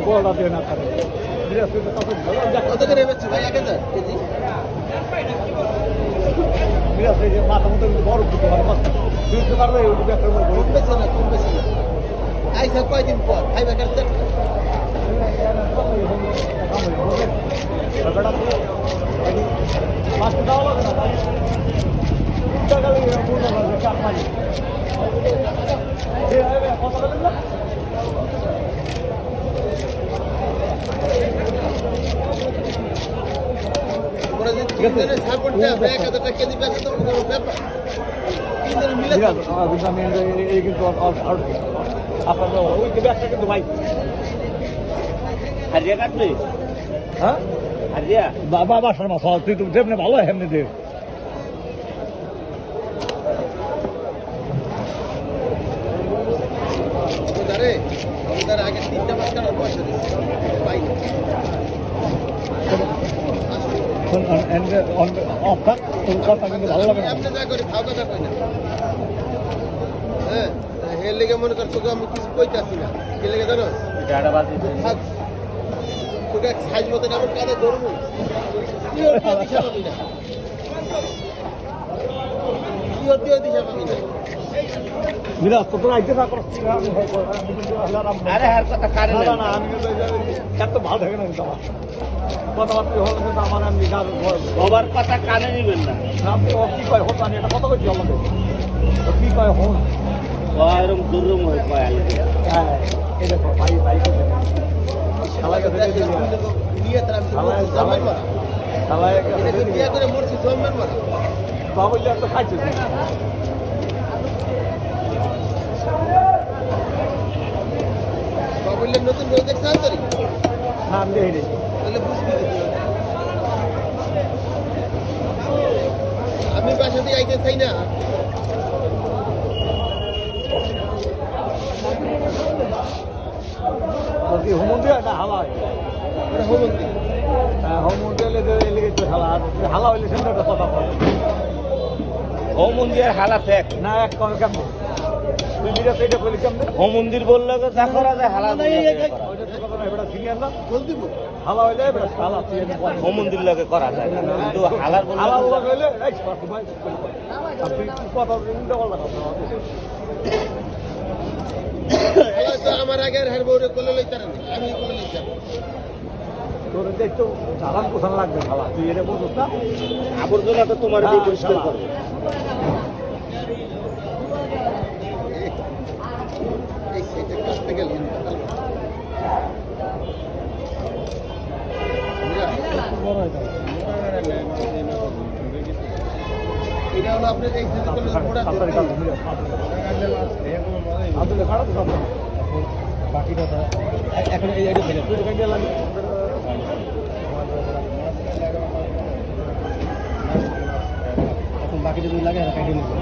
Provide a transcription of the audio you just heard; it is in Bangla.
বড়টা দিয়ে না থাকে কত করে বেচছো ভাই 1000 কেজি? মাথা মতো বড় দিতে পারে বুঝতে পারবে কমবেছে না কমবেছে না। আইসা কয়দিন পর খাইবা কাটছে মাছটা দেওয়া লাগে না টাকা লেগে চাপ মারি কথা বলেন না ওরা যে 3 দিনের সাপোর্ট দেয় 1000 টাকা কেজি বেচে তো কোনো ব্যাপার 3 দিনের মিলে এই কিন্তু আপনার ওই কিন্তু একটা কিন্তু ভাই হারিয়া কাটলি হ্যাঁ হারিয়া বাবা বাসার মাছ তুই তো যেমনি ভালো এমনি দে ওদারে ওদার আগে 3টা মাস কাটার পয়সা দিচ্ছে পাই না অর্থাৎ কথা কিন্তু ভালো লাগে না এমনি যা করে খাও কথা কই না হ্যাঁ হের লেগে মনে কর তোকে আমি কিছু কইতাছি না কে লেগে জানো টাটা বাজি থাক তোকে সাইজ মতো আমার কাঁধে ধরবো কিওর দিয়ে দিশা পাবি না কিওর দিয়ে দিশা পাবি না মিরাজ তো তোরা আইতে না করছ আরে হার কথা কারে না না আমি এত ভালো থাকে না কিন্তু আমার কথাবার্তা হলো কিন্তু আমার আমি গাছ বাবার কথা কানে নিবেন না আপনি ও কি কয় হতো আমি এটা কথা বলছি আমাকে ও কি কয় হন এরকম দুরুম হয়ে কয় আলে হ্যাঁ এই দেখো ভাই ভাই শালা কাছে নিয়ে তারা জমের মারা শালা এটাকে বিয়ে করে মরছি জমের মারা বাবু যা তো খাইছে বাবুলের নতুন বউ দেখছ আন্তরি না আমি দেখিনি তাহলে বুঝবি কি তুই? আমি বাসা দিয়ে আইতে চাই না বলছি হোমন্দির না হালা ওরা হোমন্ত্রী হ্যাঁ হোমন্দির লেগে তো হালা হালা হইলে সেটা একটা কথা বলে ও মন্দির হালা ফেক না এক কম কেমন তুই মিরাজ এইটা বলি কেমন ও মন্দির বললো যে যা করা যায় হালা ওইটা তো কথা না এটা সিনিয়র না বল দিব হালা হইলে এটা হালা তুই এটা বল ও মন্দির লগে করা যায় কিন্তু হালার হালা বললো হইলে এই পারতো ভাই তুই কথা উল্টা পাল্টা কথা হালা তো আমার আগে আর হের বউরে কোলে লইতার না আমি কোলে লইতাম তোর দেখতো চালান কোথায় লাগবে হালা তুই এটা বলছিস না আবর্জনা তো তোমার দিয়ে পরিষ্কার করবে এই সেটা কাটতে গেল বড় হয়ে যাবে এটা হলো আপনার এই যে কোলে মোড়া তাড়াতাড়ি কাজ মিরাজ আদলে খারাপ তো বাকিটা এখন এই আইডিয়া থেকে তুই কাজে লাগবে এখন বাকিটা তুই লাগে কাটিয়ে নিবি